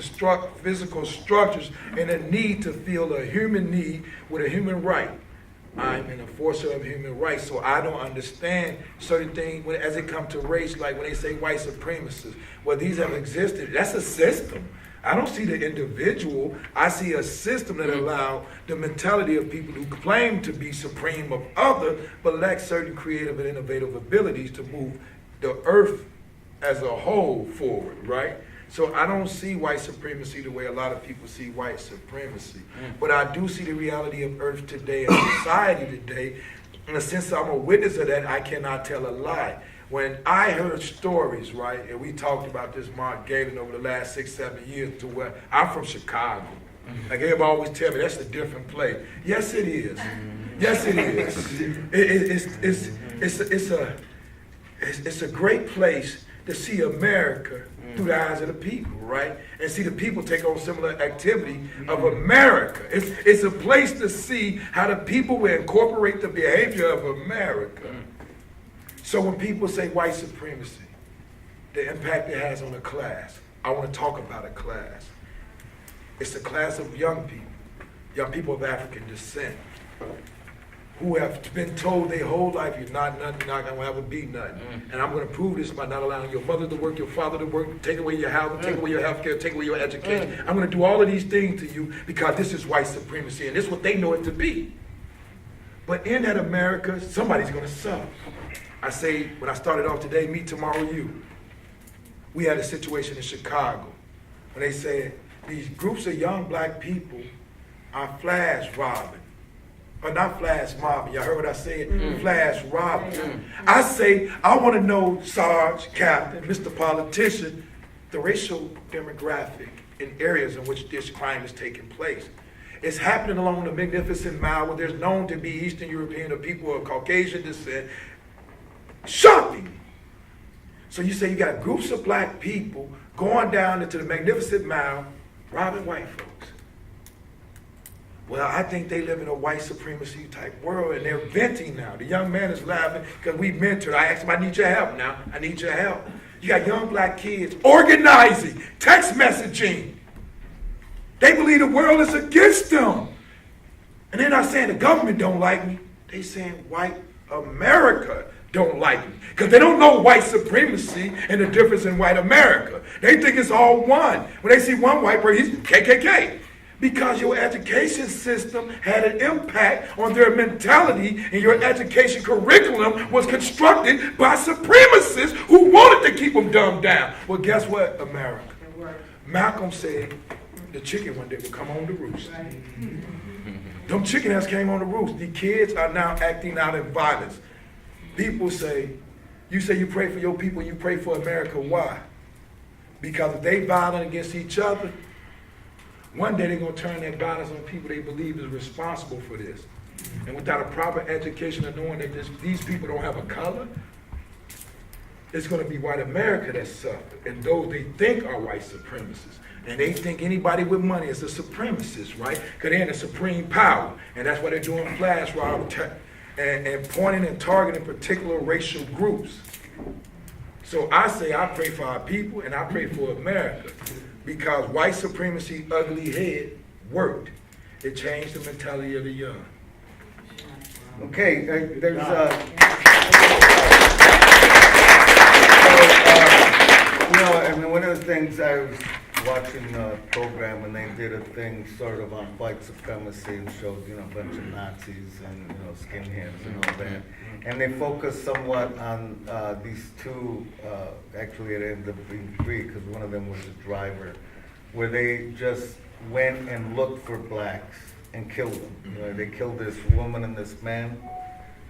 structures and a need to feel a human need with a human right. I'm an enforcer of human rights, so I don't understand certain things as it comes to race, like when they say white supremacists. Well, these have existed. That's a system. I don't see the individual. I see a system that allows the mentality of people who claim to be supreme of other, but lack certain creative and innovative abilities to move the earth as a whole forward, right? So I don't see white supremacy the way a lot of people see white supremacy. But I do see the reality of earth today and society today. And since I'm a witness of that, I cannot tell a lie. When I heard stories, right, and we talked about this, Mark Galen, over the last 6-7 years, to where I'm from Chicago. Like everybody always tell me, that's a different place. Yes, it is. Yes, it is. It's a great place to see America through the eyes of the people, right? And see the people take on similar activity of America. It's a place to see how the people will incorporate the behavior of America. So when people say white supremacy, the impact it has on a class, I want to talk about a class. It's a class of young people of African descent, who have been told their whole life, you're not nothing, you're not going to ever be nothing. And I'm going to prove this by not allowing your mother to work, your father to work, take away your housing, take away your health care, take away your education. I'm going to do all of these things to you because this is white supremacy, and this is what they know it to be. But in that America, somebody's going to suffer. I say, when I started off today, me, tomorrow, you. We had a situation in Chicago when they said these groups of young black people are flash robbing. Or not flash mobbing, y'all heard what I said? Flash robbing. I say, I want to know, Sarge, Captain, Mr. Politician, the racial demographic in areas in which this crime is taking place. It's happening along the Magnificent Mile where there's known to be Eastern European or people of Caucasian descent. Shocking. So you say you got groups of black people going down into the Magnificent Mile robbing white folks. Well, I think they live in a white supremacy type world, and they're venting now. The young man is laughing because we mentored. I asked him, I need your help now. I need your help. You got young black kids organizing, text messaging. They believe the world is against them. And they're not saying the government don't like me. They're saying white America don't like me. Because they don't know white supremacy and the difference in white America. They think it's all one. When they see one white person, he's KKK. Because your education system had an impact on their mentality, and your education curriculum was constructed by supremacists who wanted to keep them dumbed down. Well, guess what, America? Malcolm said the chicken one day would come on the roost. Them chicken ass came on the roost. The kids are now acting out in violence. People say you pray for your people, you pray for America. Why? Because if they violent against each other, one day they're going to turn their violence on people they believe is responsible for this. And without a proper education of knowing that these people don't have a color, it's going to be white America that suffered. And those they think are white supremacists. And they think anybody with money is a supremacist, right? Because they're in a supreme power. And that's why they're doing flash rob and pointing and targeting particular racial groups. So I say I pray for our people and I pray for America. Because white supremacy ugly head worked. It changed the mentality of the young. Okay, there's I mean, one of the things I was watching a program and they did a thing sort of on white supremacy and showed, a bunch of Nazis and, skinheads and all that. And they focused somewhat on these two, actually it ended up being three because one of them was a driver, where they just went and looked for blacks and killed them. They killed this woman and this man.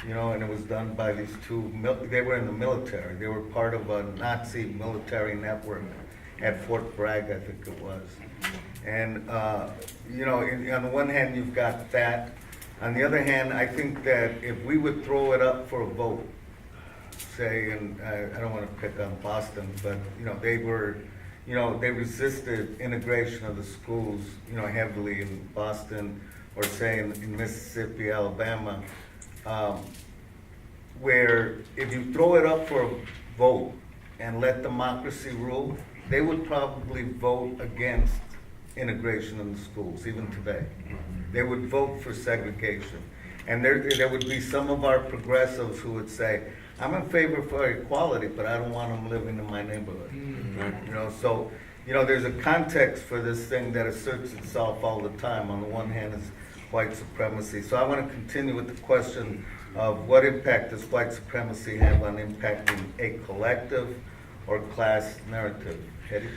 you know, and it was done by these they were in the military. They were part of a Nazi military network at Fort Bragg, I think it was. And, you know, on the one hand, you've got that. On the other hand, I think that if we would throw it up for a vote, say, and I don't want to pick on Boston, but, you know, they resisted integration of the schools, you know, heavily in Boston, or say in Mississippi, Alabama, where if you throw it up for a vote and let democracy rule, they would probably vote against integration in the schools, even today. They would vote for segregation. And there would be some of our progressives who would say, I'm in favor for equality, but I don't want them living in my neighborhood. You know, so, you know, there's a context for this thing that asserts itself all the time. On the one hand is white supremacy. So I want to continue with the question of what impact does white supremacy have on impacting a collective or class narrative? Eddie?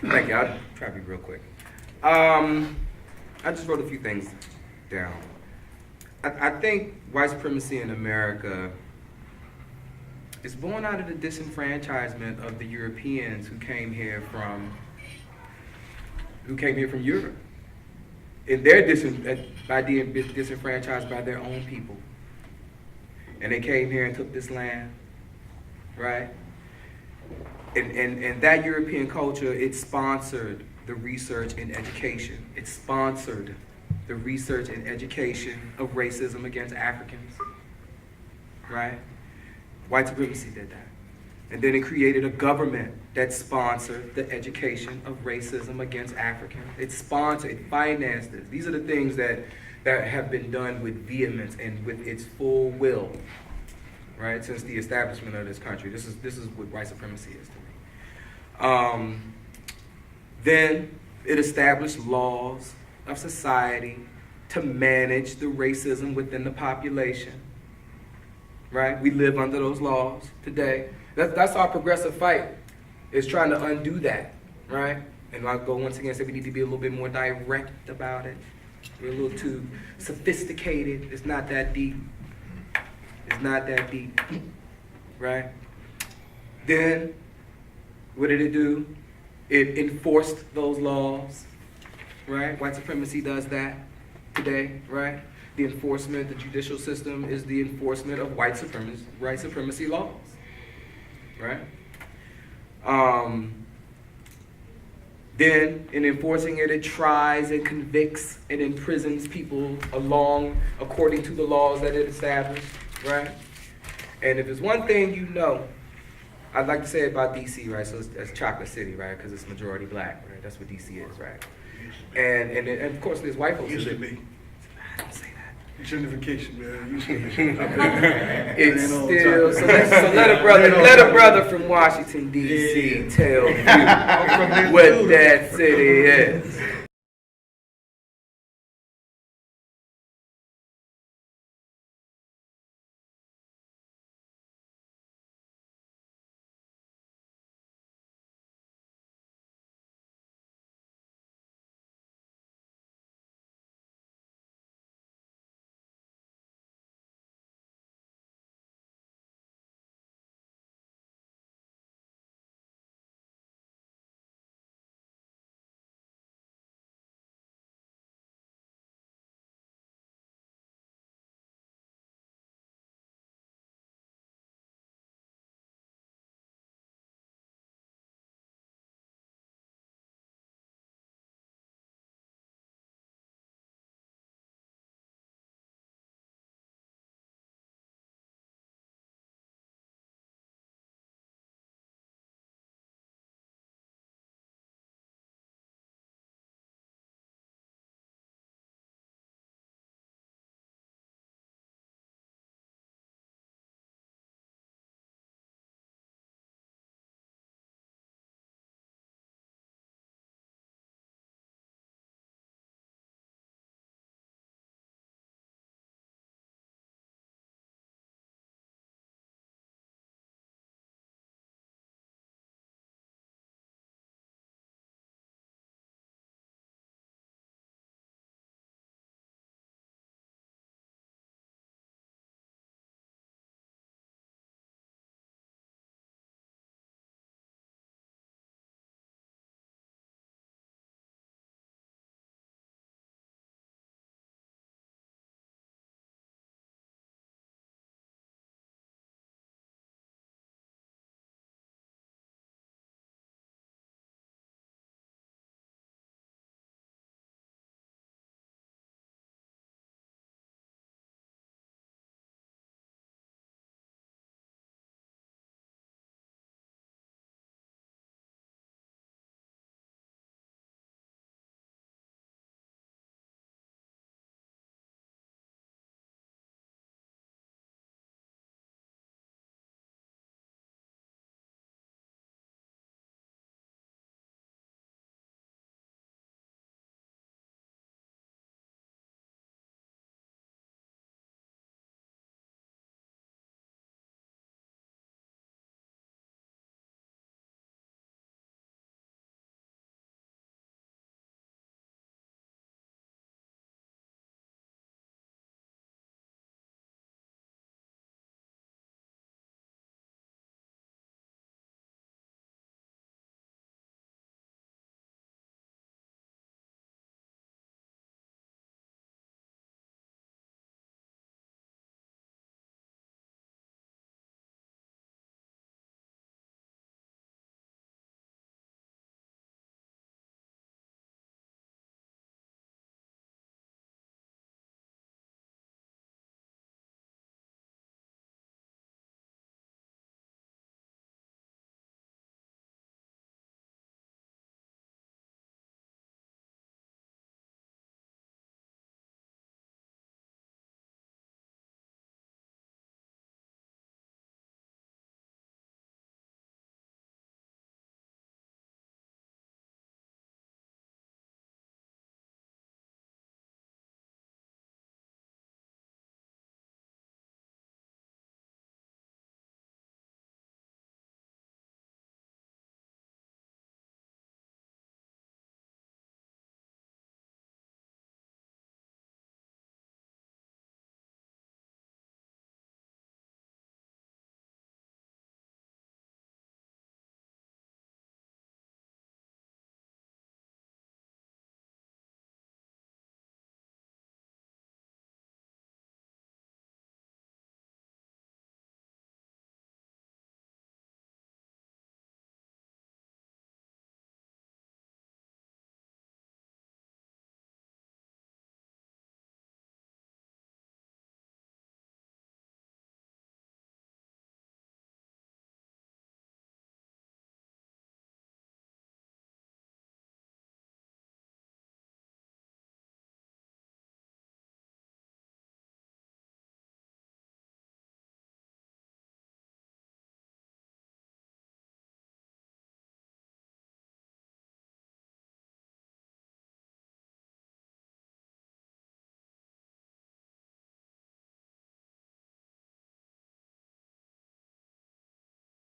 Thank you. I'll try to be real quick. I just wrote a few things down. I think white supremacy in America is born out of the disenfranchisement of the Europeans who came here from Europe. And they're by being disenfranchised by their own people. And they came here and took this land, right? And that European culture, it sponsored the research and education. It sponsored the research and education of racism against Africans, right? White supremacy did that. And then it created a government that sponsored the education of racism against Africans. It sponsored, it financed this. These are the things that have been done with vehemence and with its full will, right, since the establishment of this country. This is what white supremacy is to me. Then it established laws of society to manage the racism within the population, right? We live under those laws today. That's our progressive fight, is trying to undo that, right? And I'll go once again and say we need to be a little bit more direct about it. We're a little too sophisticated. It's not that deep. It's not that deep, right? Then, what did it do? It enforced those laws, right? White supremacy does that today, right? The enforcement, the judicial system is the enforcement of white supremacy laws, right? Then, in enforcing it, it tries and convicts and imprisons people according to the laws that it established, right? And if there's one thing you know, I'd like to say about DC, right? So it's Chocolate City, right? Because it's majority black, right? That's what DC is, right? And of course, there's white folks. Used to be. Don't say that. Gentrification, man. Used to be. It's still so. Let a brother from Washington D.C. tell you what that city is.